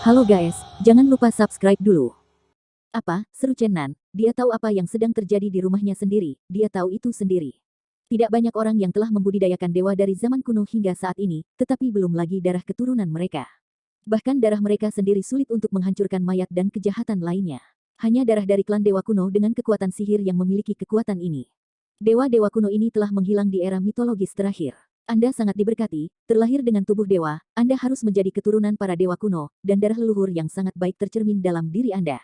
Halo guys, jangan lupa subscribe dulu. Apa, seru Chen Nan, dia tahu apa yang sedang terjadi di rumahnya sendiri, dia tahu itu sendiri. Tidak banyak orang yang telah membudidayakan dewa dari zaman kuno hingga saat ini, tetapi belum lagi darah keturunan mereka. Bahkan darah mereka sendiri sulit untuk menghancurkan mayat dan kejahatan lainnya. Hanya darah dari klan dewa kuno dengan kekuatan sihir yang memiliki kekuatan ini. Dewa-dewa kuno ini telah menghilang di era mitologis terakhir. Anda sangat diberkati, terlahir dengan tubuh dewa, Anda harus menjadi keturunan para dewa kuno, dan darah leluhur yang sangat baik tercermin dalam diri Anda.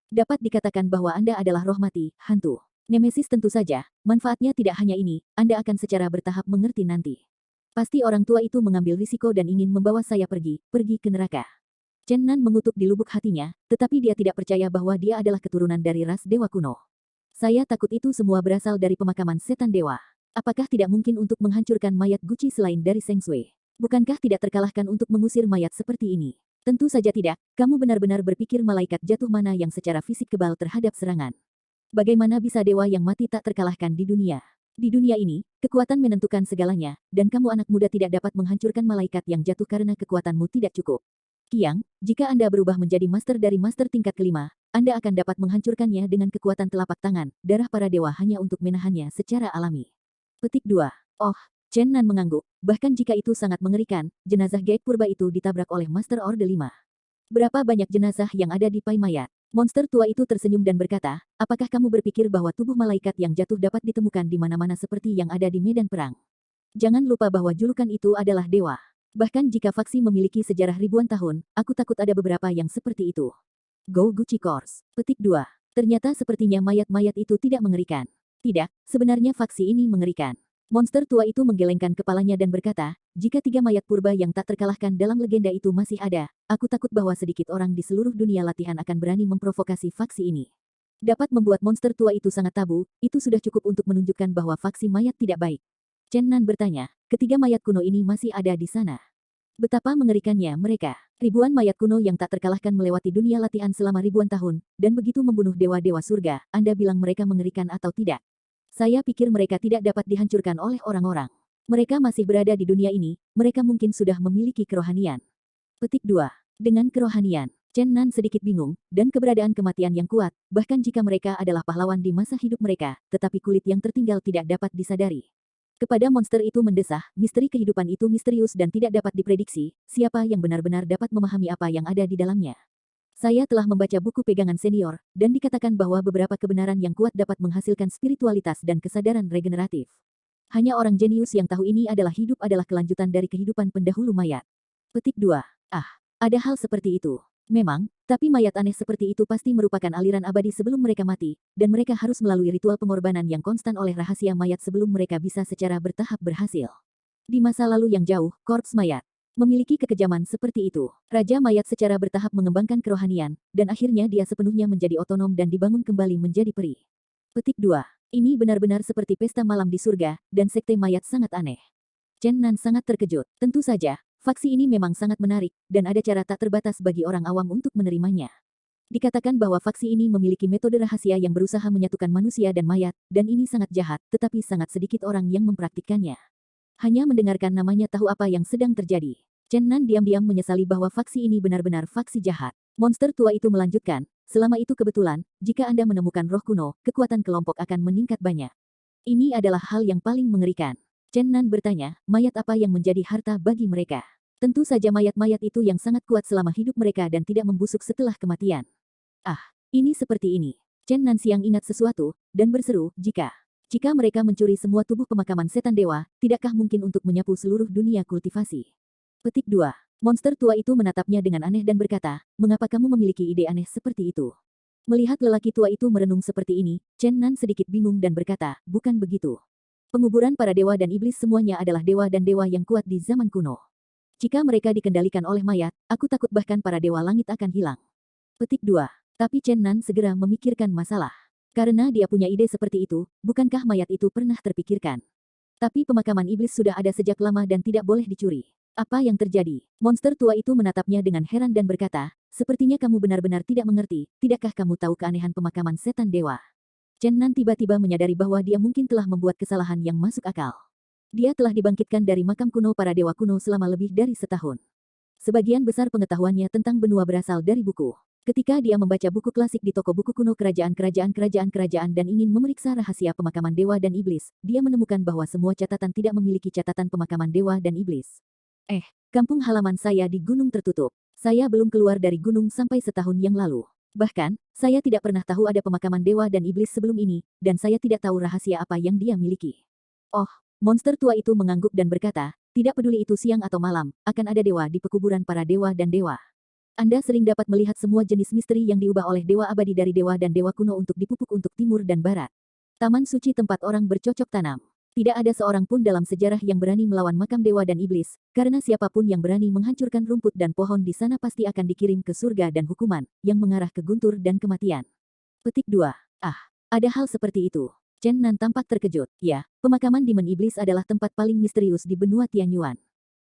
Dapat dikatakan bahwa Anda adalah roh mati, hantu. Nemesis tentu saja, manfaatnya tidak hanya ini, Anda akan secara bertahap mengerti nanti. Pasti orang tua itu mengambil risiko dan ingin membawa saya pergi ke neraka. Chen Nan mengutuk di lubuk hatinya, tetapi dia tidak percaya bahwa dia adalah keturunan dari ras dewa kuno. Saya takut itu semua berasal dari pemakaman setan dewa. Apakah tidak mungkin untuk menghancurkan mayat Guci selain dari Seng Sui? Bukankah tidak terkalahkan untuk mengusir mayat seperti ini? Tentu saja tidak, kamu benar-benar berpikir malaikat jatuh mana yang secara fisik kebal terhadap serangan. Bagaimana bisa dewa yang mati tak terkalahkan di dunia? Di dunia ini, kekuatan menentukan segalanya, dan kamu anak muda tidak dapat menghancurkan malaikat yang jatuh karena kekuatanmu tidak cukup. Qiang, jika Anda berubah menjadi master dari master tingkat kelima, Anda akan dapat menghancurkannya dengan kekuatan telapak tangan, darah para dewa hanya untuk menahannya secara alami. Petik 2. Oh, Chen Nan mengangguk, bahkan jika itu sangat mengerikan, jenazah gaib purba itu ditabrak oleh Master Orde 5. Berapa banyak jenazah yang ada di pai mayat? Monster tua itu tersenyum dan berkata, apakah kamu berpikir bahwa tubuh malaikat yang jatuh dapat ditemukan di mana-mana seperti yang ada di medan perang? Jangan lupa bahwa julukan itu adalah dewa. Bahkan jika faksi memiliki sejarah ribuan tahun, aku takut ada beberapa yang seperti itu. Go Gucci Course. Petik 2. Ternyata sepertinya mayat-mayat itu tidak mengerikan. Tidak, sebenarnya faksi ini mengerikan. Monster tua itu menggelengkan kepalanya dan berkata, jika 3 mayat purba yang tak terkalahkan dalam legenda itu masih ada, aku takut bahwa sedikit orang di seluruh dunia latihan akan berani memprovokasi faksi ini. Dapat membuat monster tua itu sangat tabu, itu sudah cukup untuk menunjukkan bahwa faksi mayat tidak baik. Chen Nan bertanya, ketiga mayat kuno ini masih ada di sana. Betapa mengerikannya mereka. Ribuan mayat kuno yang tak terkalahkan melewati dunia latihan selama ribuan tahun, dan begitu membunuh dewa-dewa surga, Anda bilang mereka mengerikan atau tidak? Saya pikir mereka tidak dapat dihancurkan oleh orang-orang. Mereka masih berada di dunia ini, mereka mungkin sudah memiliki kerohanian. Petik 2. Dengan kerohanian, Chen Nan sedikit bingung, dan keberadaan kematian yang kuat, bahkan jika mereka adalah pahlawan di masa hidup mereka, tetapi kulit yang tertinggal tidak dapat disadari. Kepada monster itu mendesah, misteri kehidupan itu misterius dan tidak dapat diprediksi, siapa yang benar-benar dapat memahami apa yang ada di dalamnya. Saya telah membaca buku pegangan senior, dan dikatakan bahwa beberapa kebenaran yang kuat dapat menghasilkan spiritualitas dan kesadaran regeneratif. Hanya orang jenius yang tahu ini adalah hidup adalah kelanjutan dari kehidupan pendahulu mayat. Petik 2. Ah, ada hal seperti itu. Memang, tapi mayat aneh seperti itu pasti merupakan aliran abadi sebelum mereka mati, dan mereka harus melalui ritual pengorbanan yang konstan oleh rahasia mayat sebelum mereka bisa secara bertahap berhasil. Di masa lalu yang jauh, korps mayat memiliki kekejaman seperti itu. Raja mayat secara bertahap mengembangkan kerohanian, dan akhirnya dia sepenuhnya menjadi otonom dan dibangun kembali menjadi peri. Petik 2. Ini benar-benar seperti pesta malam di surga, dan sekte mayat sangat aneh. Chen Nan sangat terkejut. Tentu saja, faksi ini memang sangat menarik, dan ada cara tak terbatas bagi orang awam untuk menerimanya. Dikatakan bahwa faksi ini memiliki metode rahasia yang berusaha menyatukan manusia dan mayat, dan ini sangat jahat, tetapi sangat sedikit orang yang mempraktikkannya. Hanya mendengarkan namanya tahu apa yang sedang terjadi. Chen Nan diam-diam menyesali bahwa faksi ini benar-benar faksi jahat. Monster tua itu melanjutkan, selama itu kebetulan, jika Anda menemukan roh kuno, kekuatan kelompok akan meningkat banyak. Ini adalah hal yang paling mengerikan. Chen Nan bertanya, mayat apa yang menjadi harta bagi mereka? Tentu saja mayat-mayat itu yang sangat kuat selama hidup mereka dan tidak membusuk setelah kematian. Ah, ini seperti ini. Chen Nan siang ingat sesuatu, dan berseru, jika mereka mencuri semua tubuh pemakaman setan dewa, tidakkah mungkin untuk menyapu seluruh dunia kultivasi? Petik 2. Monster tua itu menatapnya dengan aneh dan berkata, mengapa kamu memiliki ide aneh seperti itu? Melihat lelaki tua itu merenung seperti ini, Chen Nan sedikit bingung dan berkata, bukan begitu. Penguburan para dewa dan iblis semuanya adalah dewa dan dewa yang kuat di zaman kuno. Jika mereka dikendalikan oleh mayat, aku takut bahkan para dewa langit akan hilang. Petik 2. Tapi Chen Nan segera memikirkan masalah. Karena dia punya ide seperti itu, bukankah mayat itu pernah terpikirkan? Tapi pemakaman iblis sudah ada sejak lama dan tidak boleh dicuri. Apa yang terjadi? Monster tua itu menatapnya dengan heran dan berkata, sepertinya kamu benar-benar tidak mengerti, tidakkah kamu tahu keanehan pemakaman setan dewa? Chen Nan tiba-tiba menyadari bahwa dia mungkin telah membuat kesalahan yang masuk akal. Dia telah dibangkitkan dari makam kuno para dewa kuno selama lebih dari setahun. Sebagian besar pengetahuannya tentang benua berasal dari buku. Ketika dia membaca buku klasik di toko buku kuno kerajaan dan ingin memeriksa rahasia pemakaman dewa dan iblis, dia menemukan bahwa semua catatan tidak memiliki catatan pemakaman dewa dan iblis. Kampung halaman saya di gunung tertutup. Saya belum keluar dari gunung sampai setahun yang lalu. Bahkan, saya tidak pernah tahu ada pemakaman dewa dan iblis sebelum ini, dan saya tidak tahu rahasia apa yang dia miliki. Oh, monster tua itu mengangguk dan berkata, tidak peduli itu siang atau malam, akan ada dewa di pekuburan para dewa dan dewa. Anda sering dapat melihat semua jenis misteri yang diubah oleh dewa abadi dari dewa dan dewa kuno untuk dipupuk untuk timur dan barat. Taman suci tempat orang bercocok tanam. Tidak ada seorang pun dalam sejarah yang berani melawan makam dewa dan iblis, karena siapapun yang berani menghancurkan rumput dan pohon di sana pasti akan dikirim ke surga dan hukuman, yang mengarah ke guntur dan kematian. Petik 2. Ada hal seperti itu. Chen Nan tampak terkejut. Ya, pemakaman Demon Iblis adalah tempat paling misterius di benua Tianyuan.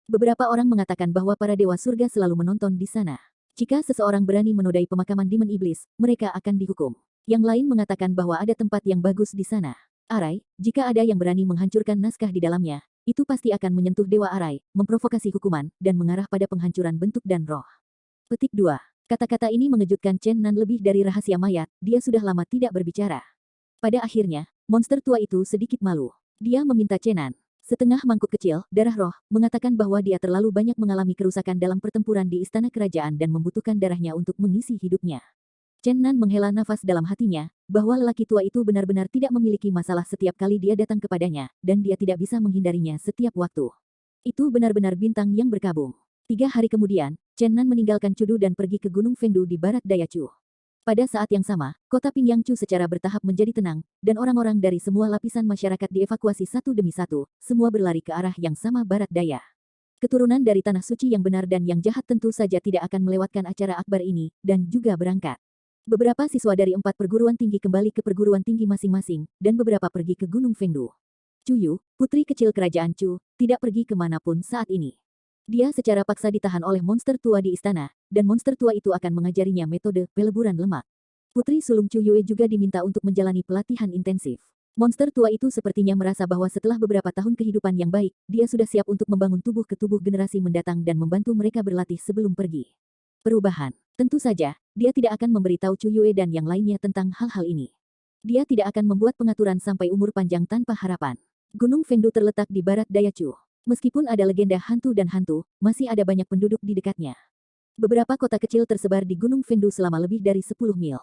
Beberapa orang mengatakan bahwa para dewa surga selalu menonton di sana. Jika seseorang berani menodai pemakaman Demon Iblis, mereka akan dihukum. Yang lain mengatakan bahwa ada tempat yang bagus di sana. Arai, jika ada yang berani menghancurkan naskah di dalamnya, itu pasti akan menyentuh Dewa Arai, memprovokasi hukuman, dan mengarah pada penghancuran bentuk dan roh. Petik 2. Kata-kata ini mengejutkan Chen Nan lebih dari rahasia mayat, dia sudah lama tidak berbicara. Pada akhirnya, monster tua itu sedikit malu. Dia meminta Chen Nan, setengah mangkuk kecil, darah roh, mengatakan bahwa dia terlalu banyak mengalami kerusakan dalam pertempuran di istana kerajaan dan membutuhkan darahnya untuk mengisi hidupnya. Chen Nan menghela nafas dalam hatinya, bahwa lelaki tua itu benar-benar tidak memiliki masalah setiap kali dia datang kepadanya, dan dia tidak bisa menghindarinya setiap waktu. Itu benar-benar bintang yang berkabung. 3 hari kemudian, Chen Nan meninggalkan Chudu dan pergi ke Gunung Fengdu di barat daya Chu. Pada saat yang sama, kota Pingyang Chu secara bertahap menjadi tenang, dan orang-orang dari semua lapisan masyarakat dievakuasi satu demi satu, semua berlari ke arah yang sama barat daya. Keturunan dari tanah suci yang benar dan yang jahat tentu saja tidak akan melewatkan acara akbar ini, dan juga berangkat. Beberapa siswa dari 4 perguruan tinggi kembali ke perguruan tinggi masing-masing, dan beberapa pergi ke Gunung Fengdu. Chu Yu, putri kecil kerajaan Chu, tidak pergi kemanapun saat ini. Dia secara paksa ditahan oleh monster tua di istana, dan monster tua itu akan mengajarinya metode peleburan lemak. Putri sulung Chu Yue juga diminta untuk menjalani pelatihan intensif. Monster tua itu sepertinya merasa bahwa setelah beberapa tahun kehidupan yang baik, dia sudah siap untuk membangun tubuh ke tubuh generasi mendatang dan membantu mereka berlatih sebelum pergi. Perubahan. Tentu saja, dia tidak akan memberitahu Chu Yue dan yang lainnya tentang hal-hal ini. Dia tidak akan membuat pengaturan sampai umur panjang tanpa harapan. Gunung Fengdu terletak di barat daya Chu. Meskipun ada legenda hantu dan hantu, masih ada banyak penduduk di dekatnya. Beberapa kota kecil tersebar di Gunung Fengdu selama lebih dari 10 mil.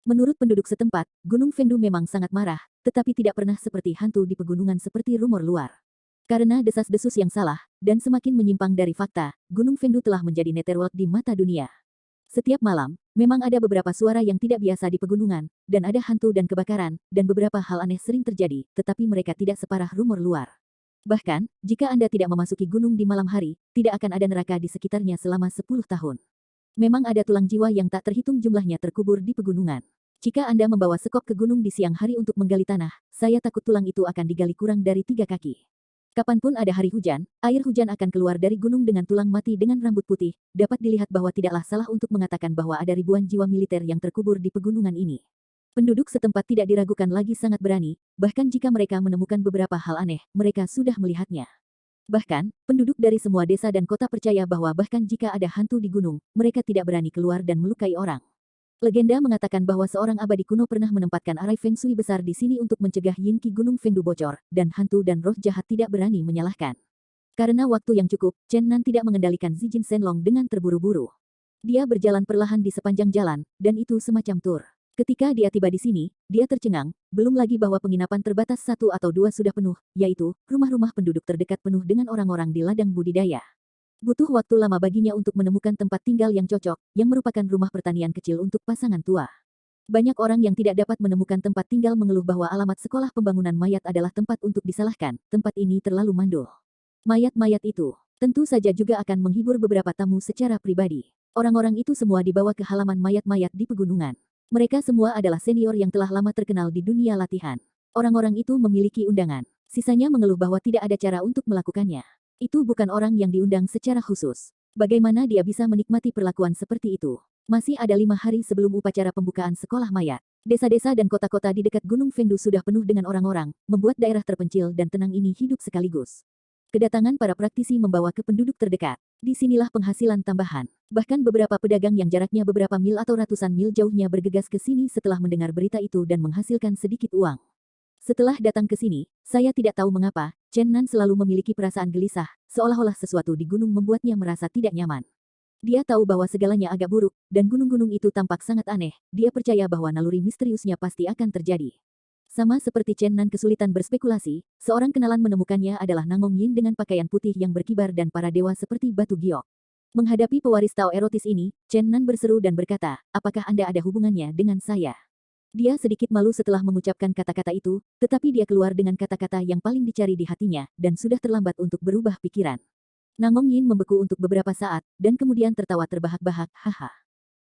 Menurut penduduk setempat, Gunung Fengdu memang sangat marah, tetapi tidak pernah seperti hantu di pegunungan seperti rumor luar. Karena desas-desus yang salah, dan semakin menyimpang dari fakta, Gunung Fengdu telah menjadi netherworld di mata dunia. Setiap malam, memang ada beberapa suara yang tidak biasa di pegunungan, dan ada hantu dan kebakaran, dan beberapa hal aneh sering terjadi, tetapi mereka tidak separah rumor luar. Bahkan, jika Anda tidak memasuki gunung di malam hari, tidak akan ada neraka di sekitarnya selama 10 tahun. Memang ada tulang jiwa yang tak terhitung jumlahnya terkubur di pegunungan. Jika Anda membawa sekop ke gunung di siang hari untuk menggali tanah, saya takut tulang itu akan digali kurang dari 3 kaki. Kapanpun ada hari hujan, air hujan akan keluar dari gunung dengan tulang mati dengan rambut putih. Dapat dilihat bahwa tidaklah salah untuk mengatakan bahwa ada ribuan jiwa militer yang terkubur di pegunungan ini. Penduduk setempat tidak diragukan lagi sangat berani, bahkan jika mereka menemukan beberapa hal aneh, mereka sudah melihatnya. Bahkan, penduduk dari semua desa dan kota percaya bahwa bahkan jika ada hantu di gunung, mereka tidak berani keluar dan melukai orang. Legenda mengatakan bahwa seorang abadi kuno pernah menempatkan arai Feng Shui besar di sini untuk mencegah yin qi Gunung Fengdu bocor, dan hantu dan roh jahat tidak berani menyalahkan. Karena waktu yang cukup, Chen Nan tidak mengendalikan Zijin Shenlong dengan terburu-buru. Dia berjalan perlahan di sepanjang jalan, dan itu semacam tur. Ketika dia tiba di sini, dia tercengang, belum lagi bahwa penginapan terbatas 1 atau 2 sudah penuh, yaitu, rumah-rumah penduduk terdekat penuh dengan orang-orang di ladang budidaya. Butuh waktu lama baginya untuk menemukan tempat tinggal yang cocok, yang merupakan rumah pertanian kecil untuk pasangan tua. Banyak orang yang tidak dapat menemukan tempat tinggal mengeluh bahwa alamat sekolah pembangunan mayat adalah tempat untuk disalahkan, tempat ini terlalu mandul. Mayat-mayat itu, tentu saja juga akan menghibur beberapa tamu secara pribadi. Orang-orang itu semua dibawa ke halaman mayat-mayat di pegunungan. Mereka semua adalah senior yang telah lama terkenal di dunia latihan. Orang-orang itu memiliki undangan. Sisanya mengeluh bahwa tidak ada cara untuk melakukannya. Itu bukan orang yang diundang secara khusus. Bagaimana dia bisa menikmati perlakuan seperti itu? Masih ada 5 hari sebelum upacara pembukaan sekolah mayat. Desa-desa dan kota-kota di dekat Gunung Fengdu sudah penuh dengan orang-orang, membuat daerah terpencil dan tenang ini hidup sekaligus. Kedatangan para praktisi membawa ke penduduk terdekat. Disinilah penghasilan tambahan. Bahkan beberapa pedagang yang jaraknya beberapa mil atau ratusan mil jauhnya bergegas ke sini setelah mendengar berita itu dan menghasilkan sedikit uang. Setelah datang ke sini, saya tidak tahu mengapa, Chen Nan selalu memiliki perasaan gelisah, seolah-olah sesuatu di gunung membuatnya merasa tidak nyaman. Dia tahu bahwa segalanya agak buruk, dan gunung-gunung itu tampak sangat aneh. Dia percaya bahwa naluri misteriusnya pasti akan terjadi. Sama seperti Chen Nan kesulitan berspekulasi, seorang kenalan menemukannya adalah Nangong Yin dengan pakaian putih yang berkibar dan para dewa seperti batu giok. Menghadapi pewaris Tao erotis ini, Chen Nan berseru dan berkata, apakah Anda ada hubungannya dengan saya? Dia sedikit malu setelah mengucapkan kata-kata itu, tetapi dia keluar dengan kata-kata yang paling dicari di hatinya, dan sudah terlambat untuk berubah pikiran. Nangong Yin membeku untuk beberapa saat, dan kemudian tertawa terbahak-bahak, haha.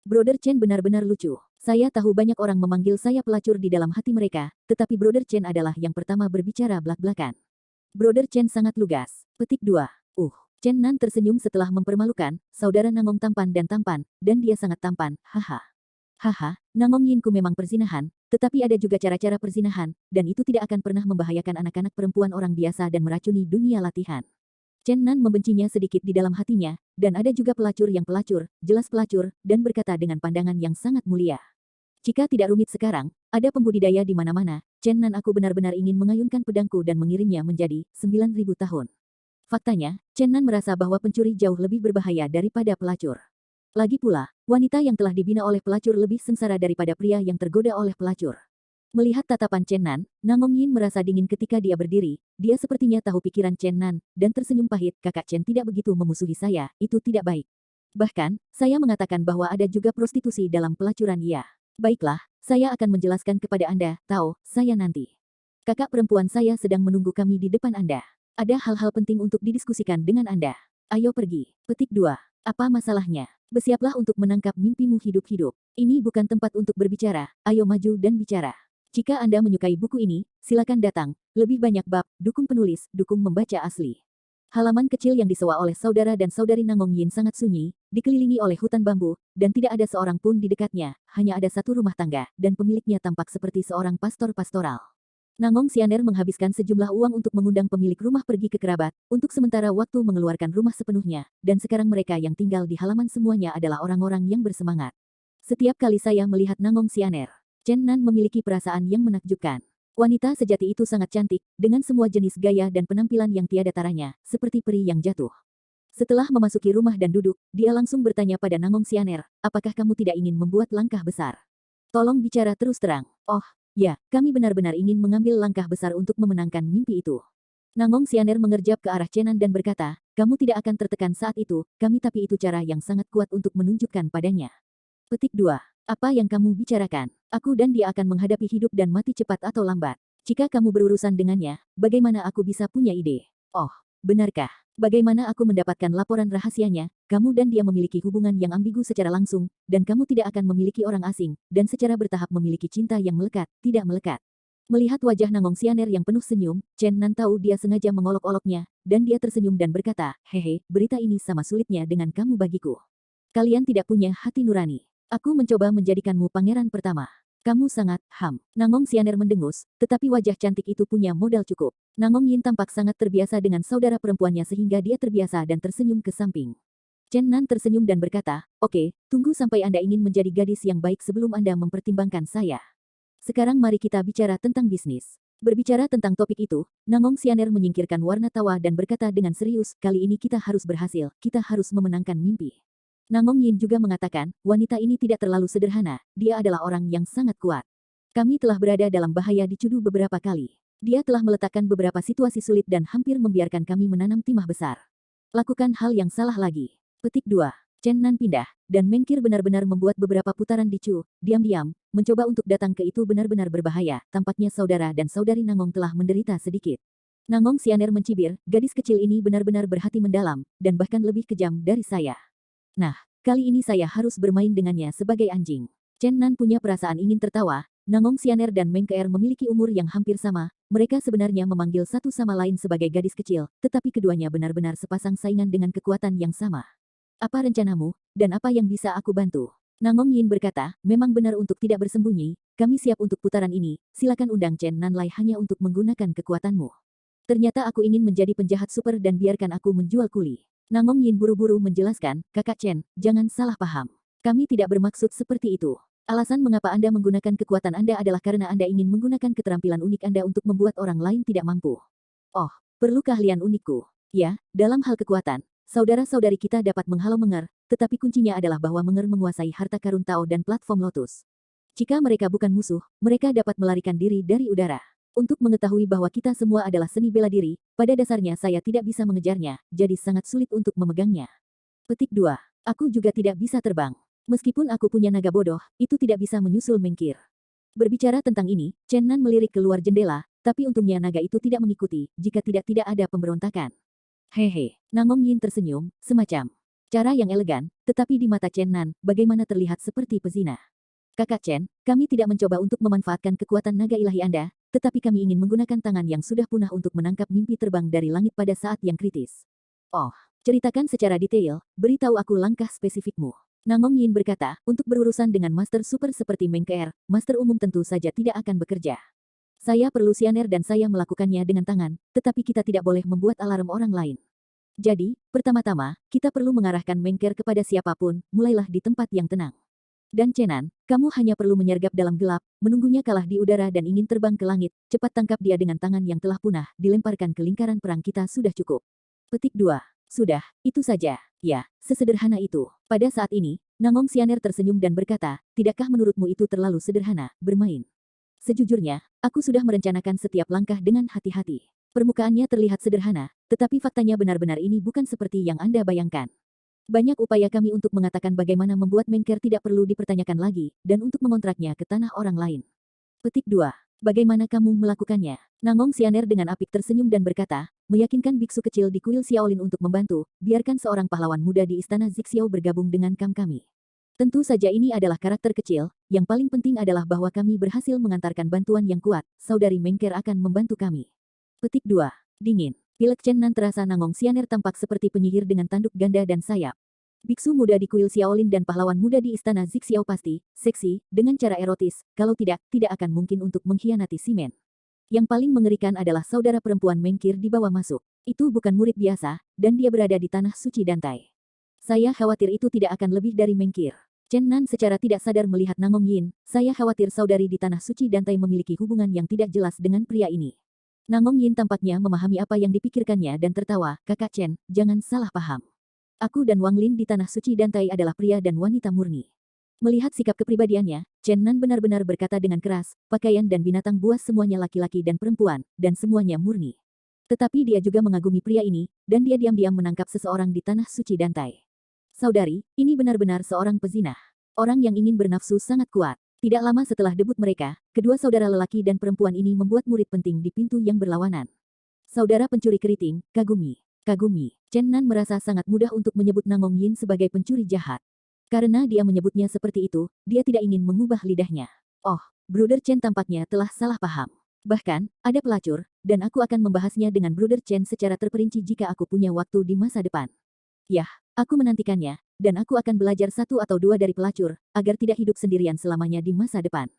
Brother Chen benar-benar lucu. Saya tahu banyak orang memanggil saya pelacur di dalam hati mereka, tetapi Brother Chen adalah yang pertama berbicara belak-belakan. Brother Chen sangat lugas. Petik 2. Chen Nan tersenyum setelah mempermalukan, saudara Nangong tampan, dan dia sangat tampan, haha. Haha, Nangong Yinku memang perzinahan, tetapi ada juga cara-cara perzinahan, dan itu tidak akan pernah membahayakan anak-anak perempuan orang biasa dan meracuni dunia latihan. Chen Nan membencinya sedikit di dalam hatinya, dan ada juga pelacur yang pelacur, jelas pelacur, dan berkata dengan pandangan yang sangat mulia. Jika tidak rumit sekarang, ada pembudidaya di mana-mana, Chen Nan aku benar-benar ingin mengayunkan pedangku dan mengirimnya menjadi 9.000 tahun. Faktanya, Chen Nan merasa bahwa pencuri jauh lebih berbahaya daripada pelacur. Lagi pula, wanita yang telah dibina oleh pelacur lebih sengsara daripada pria yang tergoda oleh pelacur. Melihat tatapan Chen Nan, Nangong Yin merasa dingin ketika dia berdiri. Dia sepertinya tahu pikiran Chen Nan, dan tersenyum pahit, kakak Chen tidak begitu memusuhi saya, itu tidak baik. Bahkan, saya mengatakan bahwa ada juga prostitusi dalam pelacuran ya. Baiklah, saya akan menjelaskan kepada Anda, tahu, saya nanti. Kakak perempuan saya sedang menunggu kami di depan Anda. Ada hal-hal penting untuk didiskusikan dengan Anda. Ayo pergi. Petik 2. Apa masalahnya? Bersiaplah untuk menangkap mimpimu hidup-hidup. Ini bukan tempat untuk berbicara, ayo maju dan bicara. Jika Anda menyukai buku ini, silakan datang. Lebih banyak bab, dukung penulis, dukung membaca asli. Halaman kecil yang disewa oleh saudara dan saudari Nangong Yin sangat sunyi, dikelilingi oleh hutan bambu, dan tidak ada seorang pun di dekatnya, hanya ada satu rumah tangga, dan pemiliknya tampak seperti seorang pastor pastoral. Nangong Xianer menghabiskan sejumlah uang untuk mengundang pemilik rumah pergi ke kerabat, untuk sementara waktu mengeluarkan rumah sepenuhnya, dan sekarang mereka yang tinggal di halaman semuanya adalah orang-orang yang bersemangat. Setiap kali saya melihat Nangong Xianer, Chen Nan memiliki perasaan yang menakjubkan. Wanita sejati itu sangat cantik, dengan semua jenis gaya dan penampilan yang tiada taranya, seperti peri yang jatuh. Setelah memasuki rumah dan duduk, dia langsung bertanya pada Nangong Xianer, apakah kamu tidak ingin membuat langkah besar? Tolong bicara terus terang. Oh, ya, kami benar-benar ingin mengambil langkah besar untuk memenangkan mimpi itu. Nangong Xianer mengerjap ke arah Chen Nan dan berkata, kamu tidak akan tertekan saat itu, tapi itu cara yang sangat kuat untuk menunjukkan padanya. Petik 2. Apa yang kamu bicarakan? Aku dan dia akan menghadapi hidup dan mati cepat atau lambat. Jika kamu berurusan dengannya, bagaimana aku bisa punya ide? Oh, benarkah? Bagaimana aku mendapatkan laporan rahasianya? Kamu dan dia memiliki hubungan yang ambigu secara langsung, dan kamu tidak akan memiliki orang asing, dan secara bertahap memiliki cinta yang melekat, tidak melekat. Melihat wajah Nangong Xianer yang penuh senyum, Chen Nan tahu dia sengaja mengolok-oloknya, dan dia tersenyum dan berkata, hehe, berita ini sama sulitnya dengan kamu bagiku. Kalian tidak punya hati nurani. Aku mencoba menjadikanmu pangeran pertama. Kamu sangat, Nangong Xianer mendengus, tetapi wajah cantik itu punya modal cukup. Nangong Yin tampak sangat terbiasa dengan saudara perempuannya sehingga dia terbiasa dan tersenyum ke samping. Chen Nan tersenyum dan berkata, oke, tunggu sampai Anda ingin menjadi gadis yang baik sebelum Anda mempertimbangkan saya. Sekarang mari kita bicara tentang bisnis. Berbicara tentang topik itu, Nangong Xianer menyingkirkan warna tawa dan berkata dengan serius, kali ini kita harus berhasil, kita harus memenangkan mimpi. Nangong Yin juga mengatakan, wanita ini tidak terlalu sederhana, dia adalah orang yang sangat kuat. Kami telah berada dalam bahaya dicudu beberapa kali. Dia telah meletakkan beberapa situasi sulit dan hampir membiarkan kami menanam timah besar. Lakukan hal yang salah lagi. Petik 2. Chen Nan pindah, dan Mengkir benar-benar membuat beberapa putaran di Chu, diam-diam, mencoba untuk datang ke itu benar-benar berbahaya, tampaknya saudara dan saudari Nangong telah menderita sedikit. Nangong Xianer mencibir, gadis kecil ini benar-benar berhati mendalam, dan bahkan lebih kejam dari saya. Nah, kali ini saya harus bermain dengannya sebagai anjing. Chen Nan punya perasaan ingin tertawa, Nangong Xianer dan Meng Keer memiliki umur yang hampir sama, mereka sebenarnya memanggil satu sama lain sebagai gadis kecil, tetapi keduanya benar-benar sepasang saingan dengan kekuatan yang sama. Apa rencanamu, dan apa yang bisa aku bantu? Nangong Yin berkata, memang benar untuk tidak bersembunyi, kami siap untuk putaran ini, silakan undang Chen Nan Lai hanya untuk menggunakan kekuatanmu. Ternyata aku ingin menjadi penjahat super dan biarkan aku menjual kuli. Nangong Yin buru-buru menjelaskan, Kakak Chen, jangan salah paham. Kami tidak bermaksud seperti itu. Alasan mengapa Anda menggunakan kekuatan Anda adalah karena Anda ingin menggunakan keterampilan unik Anda untuk membuat orang lain tidak mampu. Oh, perlu keahlian unikku. Ya, dalam hal kekuatan, saudara-saudari kita dapat menghalau Menger, tetapi kuncinya adalah bahwa Menger menguasai harta karun Tao dan platform Lotus. Jika mereka bukan musuh, mereka dapat melarikan diri dari udara. Untuk mengetahui bahwa kita semua adalah seni bela diri, pada dasarnya saya tidak bisa mengejarnya, jadi sangat sulit untuk memegangnya. Petik 2. Aku juga tidak bisa terbang. Meskipun aku punya naga bodoh, itu tidak bisa menyusul Mengkir. Berbicara tentang ini, Chen Nan melirik keluar jendela, tapi untungnya naga itu tidak mengikuti, jika tidak ada pemberontakan. Hehe, Nangong Yin tersenyum, semacam cara yang elegan, tetapi di mata Chen Nan, bagaimana terlihat seperti pezina. Kakak Chen, kami tidak mencoba untuk memanfaatkan kekuatan naga ilahi Anda, tetapi kami ingin menggunakan tangan yang sudah punah untuk menangkap mimpi terbang dari langit pada saat yang kritis. Oh, ceritakan secara detail, beritahu aku langkah spesifikmu. Nangong Yin berkata, untuk berurusan dengan master super seperti Mengker, master umum tentu saja tidak akan bekerja. Saya perlu sianer dan saya melakukannya dengan tangan, tetapi kita tidak boleh membuat alarm orang lain. Jadi, pertama-tama, kita perlu mengarahkan Mengker kepada siapapun, mulailah di tempat yang tenang. Dan Chenan, kamu hanya perlu menyergap dalam gelap, menunggunya kalah di udara dan ingin terbang ke langit, cepat tangkap dia dengan tangan yang telah punah, dilemparkan ke lingkaran perang kita sudah cukup. Petik 2. Sudah, itu saja. Ya, sesederhana itu. Pada saat ini, Nangong Sianer tersenyum dan berkata, tidakkah menurutmu itu terlalu sederhana, bermain? Sejujurnya, aku sudah merencanakan setiap langkah dengan hati-hati. Permukaannya terlihat sederhana, tetapi faktanya benar-benar ini bukan seperti yang Anda bayangkan. Banyak upaya kami untuk mengatakan bagaimana membuat Mengker tidak perlu dipertanyakan lagi, dan untuk mengontraknya ke tanah orang lain. Petik 2. Bagaimana kamu melakukannya? Nangong Sianer dengan apik tersenyum dan berkata, meyakinkan biksu kecil di kuil Xiaolin untuk membantu, biarkan seorang pahlawan muda di istana Zixiao bergabung dengan kami. Tentu saja ini adalah karakter kecil, yang paling penting adalah bahwa kami berhasil mengantarkan bantuan yang kuat, saudari Mengker akan membantu kami. Petik 2. Dingin. Pilek Chen Nan terasa Nangong Sianer tampak seperti penyihir dengan tanduk ganda dan sayap. Biksu muda di kuil Xiaolin dan pahlawan muda di istana Zixiao pasti, seksi, dengan cara erotis, kalau tidak akan mungkin untuk mengkhianati Simen. Yang paling mengerikan adalah saudara perempuan Mengkir dibawa masuk. Itu bukan murid biasa, dan dia berada di tanah suci Dantai. Saya khawatir itu tidak akan lebih dari Mengkir. Chen Nan secara tidak sadar melihat Nangong Yin, saya khawatir saudari di tanah suci Dantai memiliki hubungan yang tidak jelas dengan pria ini. Nangong Yin tampaknya memahami apa yang dipikirkannya dan tertawa, Kakak Chen, jangan salah paham. Aku dan Wang Lin di tanah suci Dantai adalah pria dan wanita murni. Melihat sikap kepribadiannya, Chen Nan benar-benar berkata dengan keras, pakaian dan binatang buas semuanya laki-laki dan perempuan, dan semuanya murni. Tetapi dia juga mengagumi pria ini, dan dia diam-diam menangkap seseorang di tanah suci Dantai. Saudari, ini benar-benar seorang pezinah. Orang yang ingin bernafsu sangat kuat. Tidak lama setelah debut mereka, kedua saudara lelaki dan perempuan ini membuat murid penting di pintu yang berlawanan. Saudara pencuri keriting, Kagumi. Chen Nan merasa sangat mudah untuk menyebut Nangong Yin sebagai pencuri jahat. Karena dia menyebutnya seperti itu, dia tidak ingin mengubah lidahnya. Oh, Bruder Chen tampaknya telah salah paham. Bahkan, ada pelacur, dan aku akan membahasnya dengan Bruder Chen secara terperinci jika aku punya waktu di masa depan. Yah, aku menantikannya, dan aku akan belajar satu atau dua dari pelacur, agar tidak hidup sendirian selamanya di masa depan.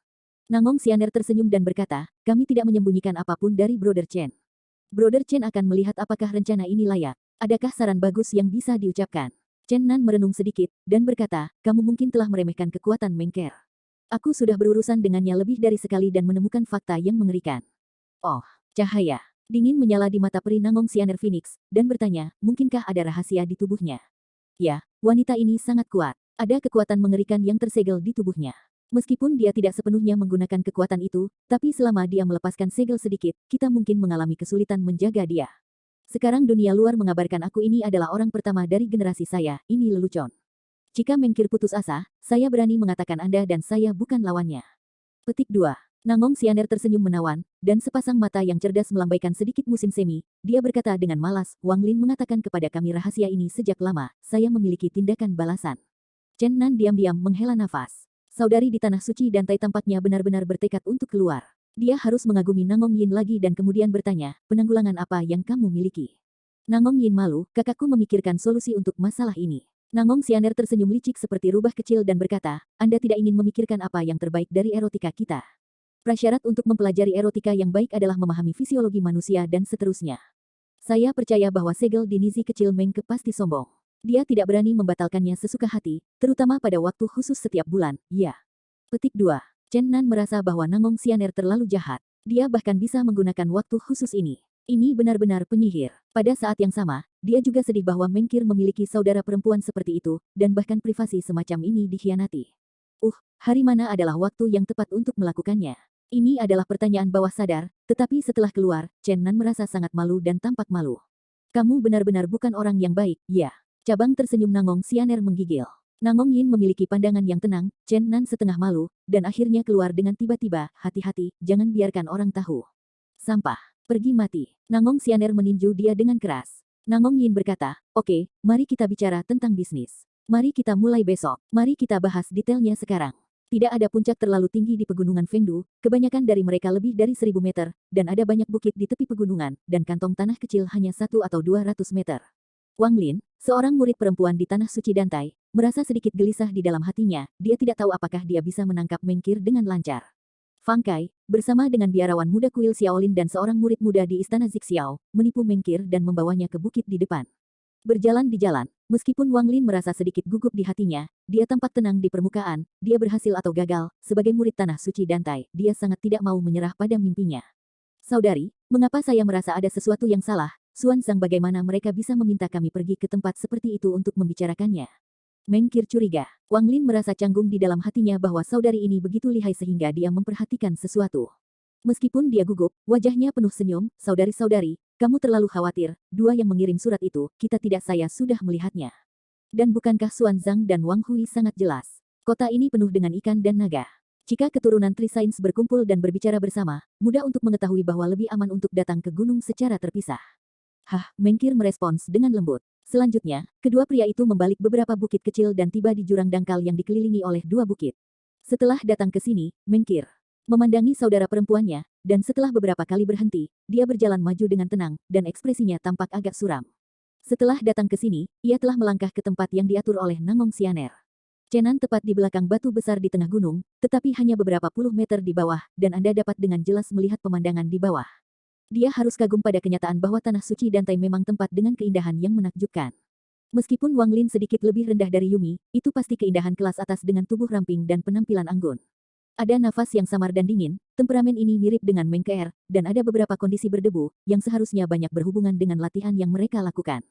Nangong Sianer tersenyum dan berkata, kami tidak menyembunyikan apapun dari Bruder Chen. Bruder Chen akan melihat apakah rencana ini layak. Adakah saran bagus yang bisa diucapkan? Chen Nan merenung sedikit, dan berkata, kamu mungkin telah meremehkan kekuatan Mengker. Aku sudah berurusan dengannya lebih dari sekali dan menemukan fakta yang mengerikan. Oh, cahaya. Dingin menyala di mata peri Nangong Sianer Phoenix, dan bertanya, mungkinkah ada rahasia di tubuhnya? Ya, wanita ini sangat kuat. Ada kekuatan mengerikan yang tersegel di tubuhnya. Meskipun dia tidak sepenuhnya menggunakan kekuatan itu, tapi selama dia melepaskan segel sedikit, kita mungkin mengalami kesulitan menjaga dia. Sekarang dunia luar mengabarkan aku ini adalah orang pertama dari generasi saya, ini lelucon. Jika Mengkir putus asa, saya berani mengatakan Anda dan saya bukan lawannya. Petik 2. Nangong Sianer tersenyum menawan, dan sepasang mata yang cerdas melambaikan sedikit musim semi, dia berkata dengan malas, Wang Lin mengatakan kepada kami rahasia ini sejak lama, saya memiliki tindakan balasan. Chen Nan diam-diam menghela nafas. Saudari di tanah suci Dantai tampaknya benar-benar bertekad untuk keluar. Dia harus mengagumi Nangong Yin lagi dan kemudian bertanya, penanggulangan apa yang kamu miliki? Nangong Yin malu, kakakku memikirkan solusi untuk masalah ini. Nangong Sianer tersenyum licik seperti rubah kecil dan berkata, Anda tidak ingin memikirkan apa yang terbaik dari erotika kita. Prasyarat untuk mempelajari erotika yang baik adalah memahami fisiologi manusia dan seterusnya. Saya percaya bahwa segel di Nizi kecil Mengke pasti sombong. Dia tidak berani membatalkannya sesuka hati, terutama pada waktu khusus setiap bulan, ya. Petik 2. Chen Nan merasa bahwa Nangong Xianer terlalu jahat. Dia bahkan bisa menggunakan waktu khusus ini. Ini benar-benar penyihir. Pada saat yang sama, dia juga sedih bahwa Mengkir memiliki saudara perempuan seperti itu, dan bahkan privasi semacam ini dikhianati. Hari mana adalah waktu yang tepat untuk melakukannya? Ini adalah pertanyaan bawah sadar, tetapi setelah keluar, Chen Nan merasa sangat malu dan tampak malu. Kamu benar-benar bukan orang yang baik, ya. Cabang tersenyum Nangong Xianer menggigil. Nangong Yin memiliki pandangan yang tenang, Chen Nan setengah malu, dan akhirnya keluar dengan tiba-tiba, hati-hati, jangan biarkan orang tahu. Sampah, pergi mati. Nangong Xianer meninju dia dengan keras. Nangong Yin berkata, oke, mari kita bicara tentang bisnis. Mari kita mulai besok, mari kita bahas detailnya sekarang. Tidak ada puncak terlalu tinggi di pegunungan Fengdu, kebanyakan dari mereka lebih dari 1000 meter, dan ada banyak bukit di tepi pegunungan, dan kantong tanah kecil hanya 1 atau 200 meter. Wang Lin, seorang murid perempuan di Tanah Suci Dantai, merasa sedikit gelisah di dalam hatinya, dia tidak tahu apakah dia bisa menangkap Mengkir dengan lancar. Fang Kai, bersama dengan biarawan muda kuil Xiaolin dan seorang murid muda di Istana Zixiao, menipu Mengkir dan membawanya ke bukit di depan. Berjalan di jalan, meskipun Wang Lin merasa sedikit gugup di hatinya, dia tampak tenang di permukaan, dia berhasil atau gagal, sebagai murid Tanah Suci Dantai, dia sangat tidak mau menyerah pada mimpinya. Saudari, mengapa saya merasa ada sesuatu yang salah? Xuan Zhang, bagaimana mereka bisa meminta kami pergi ke tempat seperti itu untuk membicarakannya? Mengkir curiga. Wang Lin merasa canggung di dalam hatinya bahwa saudari ini begitu lihai sehingga dia memperhatikan sesuatu. Meskipun dia gugup, wajahnya penuh senyum, saudari-saudari, kamu terlalu khawatir, dua yang mengirim surat itu, kita tidak saya sudah melihatnya. Dan bukankah Xuan Zhang dan Wang Hui sangat jelas? Kota ini penuh dengan ikan dan naga. Jika keturunan Trisains berkumpul dan berbicara bersama, mudah untuk mengetahui bahwa lebih aman untuk datang ke gunung secara terpisah. Mengkir merespons dengan lembut. Selanjutnya, kedua pria itu membalik beberapa bukit kecil dan tiba di jurang dangkal yang dikelilingi oleh dua bukit. Setelah datang ke sini, Mengkir memandangi saudara perempuannya, dan setelah beberapa kali berhenti, dia berjalan maju dengan tenang, dan ekspresinya tampak agak suram. Setelah datang ke sini, ia telah melangkah ke tempat yang diatur oleh Nangong Xianer. Chenan tepat di belakang batu besar di tengah gunung, tetapi hanya beberapa puluh meter di bawah, dan Anda dapat dengan jelas melihat pemandangan di bawah. Dia harus kagum pada kenyataan bahwa Tanah Suci Dantai memang tempat dengan keindahan yang menakjubkan. Meskipun Wang Lin sedikit lebih rendah dari Yumi, itu pasti keindahan kelas atas dengan tubuh ramping dan penampilan anggun. Ada nafas yang samar dan dingin, temperamen ini mirip dengan Mengker, dan ada beberapa kondisi berdebu, yang seharusnya banyak berhubungan dengan latihan yang mereka lakukan.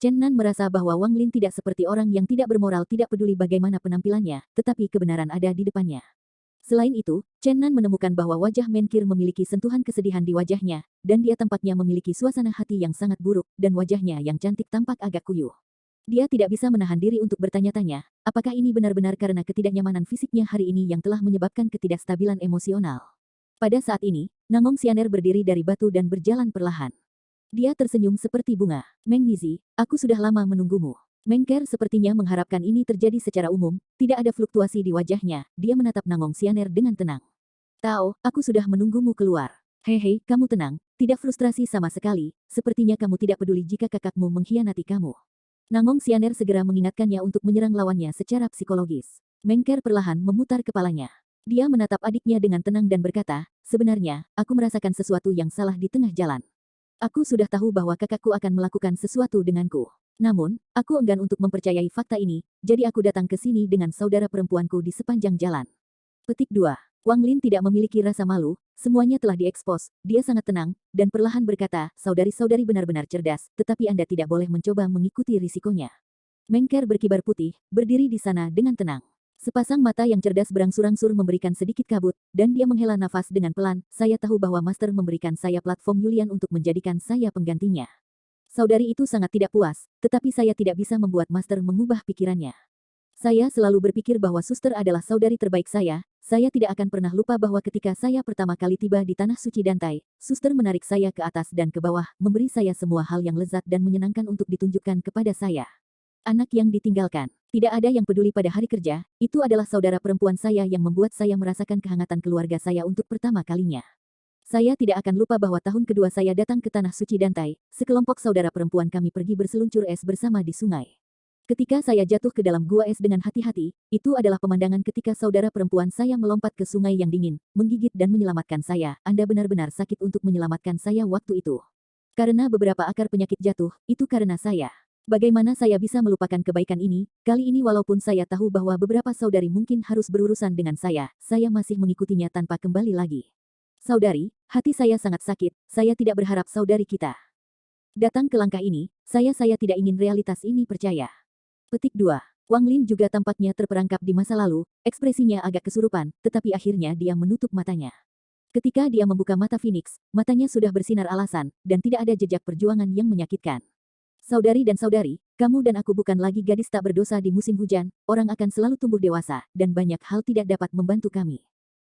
Chen Nan merasa bahwa Wang Lin tidak seperti orang yang tidak bermoral, tidak peduli bagaimana penampilannya, tetapi kebenaran ada di depannya. Selain itu, Chen Nan menemukan bahwa wajah Mengkir memiliki sentuhan kesedihan di wajahnya, dan dia tampaknya memiliki suasana hati yang sangat buruk, dan wajahnya yang cantik tampak agak kuyuh. Dia tidak bisa menahan diri untuk bertanya-tanya, apakah ini benar-benar karena ketidaknyamanan fisiknya hari ini yang telah menyebabkan ketidakstabilan emosional. Pada saat ini, Nangong Xianer berdiri dari batu dan berjalan perlahan. Dia tersenyum seperti bunga. Meng Nizi, aku sudah lama menunggumu. Mengker sepertinya mengharapkan ini terjadi secara umum, tidak ada fluktuasi di wajahnya, dia menatap Nangong Xianer dengan tenang. Tao, aku sudah menunggumu keluar. Hei, kamu tenang, tidak frustrasi sama sekali, sepertinya kamu tidak peduli jika kakakmu mengkhianati kamu. Nangong Xianer segera mengingatkannya untuk menyerang lawannya secara psikologis. Mengker perlahan memutar kepalanya. Dia menatap adiknya dengan tenang dan berkata, sebenarnya, aku merasakan sesuatu yang salah di tengah jalan. Aku sudah tahu bahwa kakakku akan melakukan sesuatu denganku. Namun, aku enggan untuk mempercayai fakta ini, jadi aku datang ke sini dengan saudara perempuanku di sepanjang jalan. Petik 2. Wang Lin tidak memiliki rasa malu, semuanya telah diekspos, dia sangat tenang, dan perlahan berkata, saudari-saudari benar-benar cerdas, tetapi Anda tidak boleh mencoba mengikuti risikonya. Mengker berkibar putih, berdiri di sana dengan tenang. Sepasang mata yang cerdas berangsur-angsur memberikan sedikit kabut, dan dia menghela nafas dengan pelan, saya tahu bahwa Master memberikan saya platform Yulian untuk menjadikan saya penggantinya. Saudari itu sangat tidak puas, tetapi saya tidak bisa membuat Master mengubah pikirannya. Saya selalu berpikir bahwa suster adalah saudari terbaik saya tidak akan pernah lupa bahwa ketika saya pertama kali tiba di Tanah Suci Dantai, suster menarik saya ke atas dan ke bawah, memberi saya semua hal yang lezat dan menyenangkan untuk ditunjukkan kepada saya. Anak yang ditinggalkan, tidak ada yang peduli pada hari kerja, itu adalah saudara perempuan saya yang membuat saya merasakan kehangatan keluarga saya untuk pertama kalinya. Saya tidak akan lupa bahwa tahun kedua saya datang ke Tanah Suci Dantai, sekelompok saudara perempuan kami pergi berseluncur es bersama di sungai. Ketika saya jatuh ke dalam gua es dengan hati-hati, itu adalah pemandangan ketika saudara perempuan saya melompat ke sungai yang dingin, menggigit dan menyelamatkan saya. Anda benar-benar sakit untuk menyelamatkan saya waktu itu. Karena beberapa akar penyakit jatuh, itu karena saya. Bagaimana saya bisa melupakan kebaikan ini? Kali ini walaupun saya tahu bahwa beberapa saudari mungkin harus berurusan dengan saya masih mengikutinya tanpa kembali lagi. Saudari, hati saya sangat sakit, saya tidak berharap saudari kita datang ke langkah ini, saya tidak ingin realitas ini percaya. Petik 2. Wang Lin juga tampaknya terperangkap di masa lalu, ekspresinya agak kesurupan, tetapi akhirnya dia menutup matanya. Ketika dia membuka mata Phoenix, matanya sudah bersinar alasan, dan tidak ada jejak perjuangan yang menyakitkan. Saudari dan saudari, kamu dan aku bukan lagi gadis tak berdosa di musim hujan, orang akan selalu tumbuh dewasa, dan banyak hal tidak dapat membantu kami.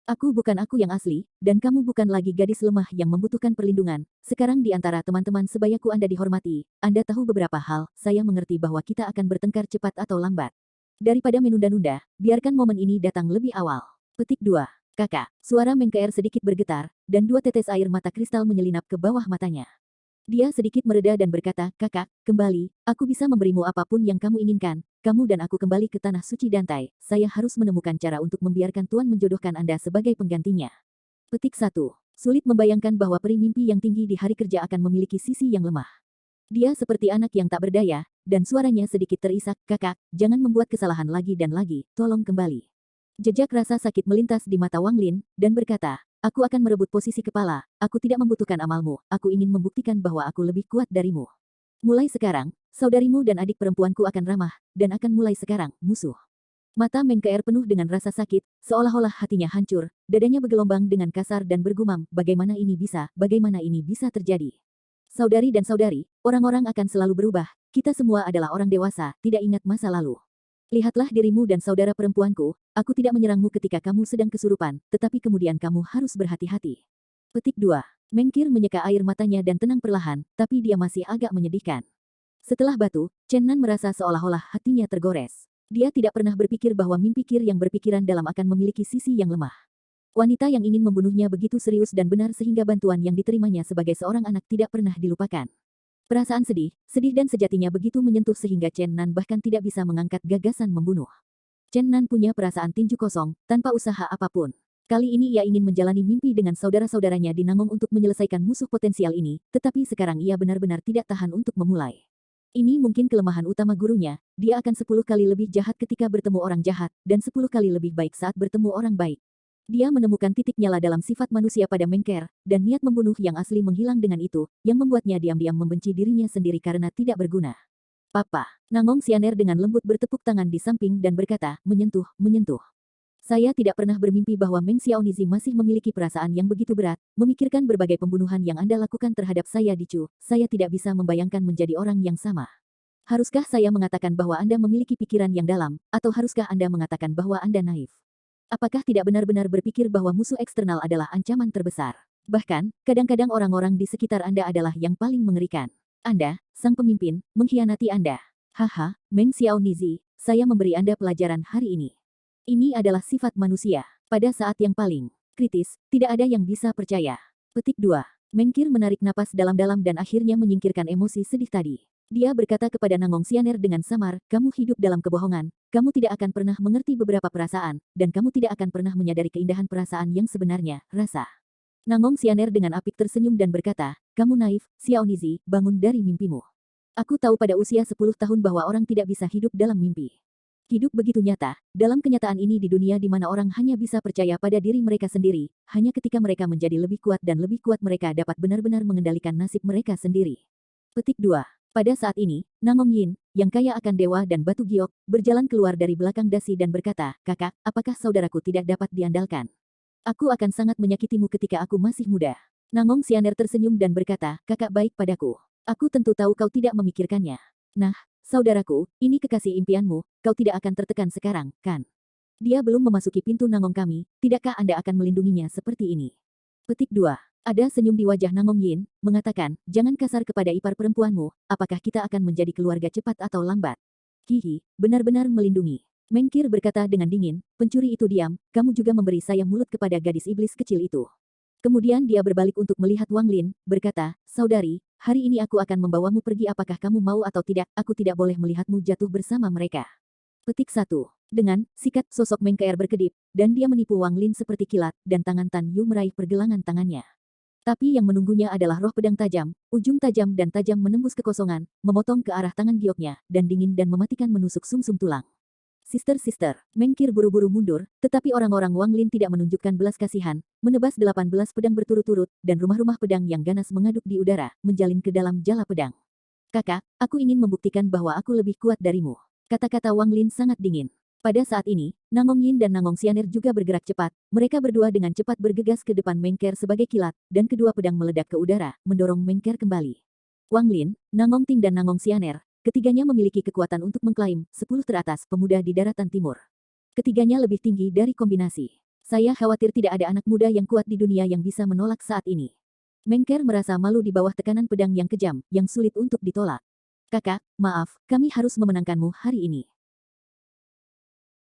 Aku bukan aku yang asli, dan kamu bukan lagi gadis lemah yang membutuhkan perlindungan. Sekarang di antara teman-teman sebayaku Anda dihormati, Anda tahu beberapa hal, saya mengerti bahwa kita akan bertengkar cepat atau lambat. Daripada menunda-nunda, biarkan momen ini datang lebih awal. Petik 2. Kakak, suara Mengkeer sedikit bergetar, dan 2 tetes air mata kristal menyelinap ke bawah matanya. Dia sedikit mereda dan berkata, kakak, kembali, aku bisa memberimu apapun yang kamu inginkan, kamu dan aku kembali ke tanah suci Dantai, saya harus menemukan cara untuk membiarkan Tuan menjodohkan Anda sebagai penggantinya. Petik 1. Sulit membayangkan bahwa peri mimpi yang tinggi di hari kerja akan memiliki sisi yang lemah. Dia seperti anak yang tak berdaya, dan suaranya sedikit terisak, kakak, jangan membuat kesalahan lagi dan lagi, tolong kembali. Jejak rasa sakit melintas di mata Wang Lin, dan berkata, aku akan merebut posisi kepala, aku tidak membutuhkan amalmu, aku ingin membuktikan bahwa aku lebih kuat darimu. Mulai sekarang, saudarimu dan adik perempuanku akan ramah, dan akan mulai sekarang, musuh. Mata Mengkeer penuh dengan rasa sakit, seolah-olah hatinya hancur, dadanya bergelombang dengan kasar dan bergumam, bagaimana ini bisa terjadi. Saudari dan saudari, orang-orang akan selalu berubah, kita semua adalah orang dewasa, tidak ingat masa lalu. Lihatlah dirimu dan saudara perempuanku, aku tidak menyerangmu ketika kamu sedang kesurupan, tetapi kemudian kamu harus berhati-hati. Petik 2. Mengkir menyeka air matanya dan tenang perlahan, tapi dia masih agak menyedihkan. Setelah batu, Chen Nan merasa seolah-olah hatinya tergores. Dia tidak pernah berpikir bahwa mimpi Kir yang berpikiran dalam akan memiliki sisi yang lemah. Wanita yang ingin membunuhnya begitu serius dan benar sehingga bantuan yang diterimanya sebagai seorang anak tidak pernah dilupakan. Perasaan sedih dan sejatinya begitu menyentuh sehingga Chen Nan bahkan tidak bisa mengangkat gagasan membunuh. Chen Nan punya perasaan tinju kosong, tanpa usaha apapun. Kali ini ia ingin menjalani mimpi dengan saudara-saudaranya di Nangong untuk menyelesaikan musuh potensial ini, tetapi sekarang ia benar-benar tidak tahan untuk memulai. Ini mungkin kelemahan utama gurunya, dia akan 10 kali lebih jahat ketika bertemu orang jahat, dan 10 kali lebih baik saat bertemu orang baik. Dia menemukan titik nyala dalam sifat manusia pada Mengker, dan niat membunuh yang asli menghilang dengan itu, yang membuatnya diam-diam membenci dirinya sendiri karena tidak berguna. Papa, Nangong Xianer dengan lembut bertepuk tangan di samping dan berkata, menyentuh. Saya tidak pernah bermimpi bahwa Meng Xiaonizi masih memiliki perasaan yang begitu berat, memikirkan berbagai pembunuhan yang Anda lakukan terhadap saya di Chu, saya tidak bisa membayangkan menjadi orang yang sama. Haruskah saya mengatakan bahwa Anda memiliki pikiran yang dalam, atau haruskah Anda mengatakan bahwa Anda naif? Apakah tidak benar-benar berpikir bahwa musuh eksternal adalah ancaman terbesar? Bahkan, kadang-kadang orang-orang di sekitar Anda adalah yang paling mengerikan. Anda, sang pemimpin, mengkhianati Anda. Haha, Meng Xiaonizi, saya memberi Anda pelajaran hari ini. Ini adalah sifat manusia. Pada saat yang paling kritis, tidak ada yang bisa percaya. Petik 2. Mengkir menarik napas dalam-dalam dan akhirnya menyingkirkan emosi sedih tadi. Dia berkata kepada Nangong Xianer dengan samar, kamu hidup dalam kebohongan, kamu tidak akan pernah mengerti beberapa perasaan, dan kamu tidak akan pernah menyadari keindahan perasaan yang sebenarnya, rasa. Nangong Xianer dengan apik tersenyum dan berkata, kamu naif, Xiaonizi, bangun dari mimpimu. Aku tahu pada usia 10 tahun bahwa orang tidak bisa hidup dalam mimpi. Hidup begitu nyata, dalam kenyataan ini di dunia di mana orang hanya bisa percaya pada diri mereka sendiri, hanya ketika mereka menjadi lebih kuat dan lebih kuat mereka dapat benar-benar mengendalikan nasib mereka sendiri. Petik 2. Pada saat ini, Nangong Yin, yang kaya akan dewa dan batu giok, berjalan keluar dari belakang dasi dan berkata, kakak, apakah saudaraku tidak dapat diandalkan? Aku akan sangat menyakitimu ketika aku masih muda. Nangong Xianer tersenyum dan berkata, kakak baik padaku. Aku tentu tahu kau tidak memikirkannya. Nah, saudaraku, ini kekasih impianmu, kau tidak akan tertekan sekarang, kan? Dia belum memasuki pintu Nangong kami, tidakkah Anda akan melindunginya seperti ini? Petik 2. Ada senyum di wajah Nangong Yin, mengatakan, jangan kasar kepada ipar perempuanmu, apakah kita akan menjadi keluarga cepat atau lambat? Hihi, benar-benar melindungi. Mengkir berkata dengan dingin, pencuri itu diam, kamu juga memberi saya mulut kepada gadis iblis kecil itu. Kemudian dia berbalik untuk melihat Wang Lin, berkata, "Saudari, hari ini aku akan membawamu pergi apakah kamu mau atau tidak, aku tidak boleh melihatmu jatuh bersama mereka." Petik 1. Dengan sikat sosok Meng Keer berkedip, dan dia menipu Wang Lin seperti kilat, dan tangan Tan Yu meraih pergelangan tangannya. Tapi yang menunggunya adalah roh pedang tajam, ujung tajam dan tajam menembus kekosongan, memotong ke arah tangan gioknya, dan dingin dan mematikan menusuk sumsum tulang. Sister, Meng Qir buru-buru mundur, tetapi orang-orang Wang Lin tidak menunjukkan belas kasihan, menebas 18 pedang berturut-turut, dan rumah-rumah pedang yang ganas mengaduk di udara, menjalin ke dalam jala pedang. "Kakak, aku ingin membuktikan bahwa aku lebih kuat darimu." Kata-kata Wang Lin sangat dingin. Pada saat ini, Nangong Yin dan Nangong Xianer juga bergerak cepat. Mereka berdua dengan cepat bergegas ke depan Meng Keer sebagai kilat, dan kedua pedang meledak ke udara, mendorong Meng Keer kembali. Wang Lin, Nangong Ting dan Nangong Xianer, ketiganya memiliki kekuatan untuk mengklaim 10 teratas pemuda di daratan timur. Ketiganya lebih tinggi dari kombinasi. Saya khawatir tidak ada anak muda yang kuat di dunia yang bisa menolak saat ini. Meng Keer merasa malu di bawah tekanan pedang yang kejam, yang sulit untuk ditolak. "Kakak, maaf, kami harus memenangkanmu hari ini."